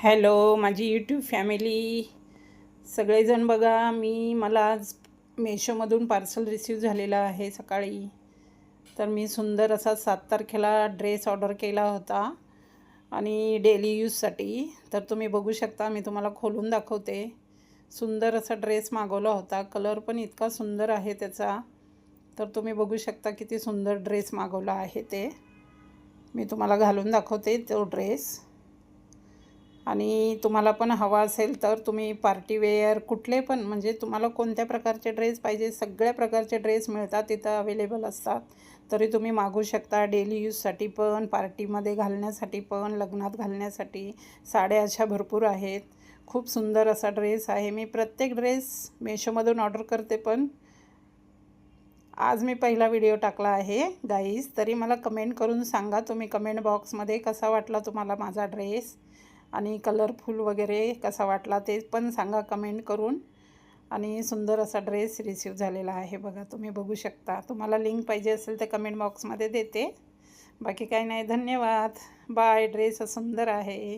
Hello माझी YouTube family सगळेजण बघा, मला आज मेशोमधून पार्सल रिसीव झालेलं आहे सकाळी. तर मी सुंदर असा 7 तारखेला ड्रेस ऑर्डर केला होता आणि डेली यूजसाठी. तर तुम्ही बघू शकता, मी तुम्हाला खोलून दाखवते. सुंदर असा ड्रेस मागवला होता, कलर पण इतका सुंदर आहे त्याचा. तर तुम्ही बघू शकता किती सुंदर ड्रेस मागवला आहे ते. मी तुम्हाला घालून दाखवते तो ड्रेस. आणि तुम्हाला पण हवा असेल तर तुम्ही पार्टीवेअर कुठले पण, म्हणजे तुम्हाला कोणत्या प्रकारचे ड्रेस पाहिजे, सगळ्या प्रकारचे ड्रेस मिळतात तिथं, अवेलेबल असतात. तरी तुम्ही मागू शकता. डेली यूजसाठी पण, पार्टीमध्ये घालण्यासाठी पण, लग्नात घालण्यासाठी साड्या अशा भरपूर आहेत. खूप सुंदर असा ड्रेस आहे. मी प्रत्येक ड्रेस मेशोमधून ऑर्डर करते, पण आज मी पहिला व्हिडिओ टाकला आहे गाईज. तरी मला कमेंट करून सांगा तुम्ही कमेंट बॉक्समध्ये, कसा वाटला तुम्हाला माझा ड्रेस आणि कलरफुल वगैरे कसा वाटला ते पण सांगा कमेंट करून. आणि सुंदर असा ड्रेस रिसीव झालेला आहे बघा, तुम्ही बघू शकता. तुम्हाला लिंक पाहिजे असेल तर कमेंट बॉक्समध्ये देते. बाकी काही नाही, धन्यवाद, बाय. ड्रेस सुंदर आहे.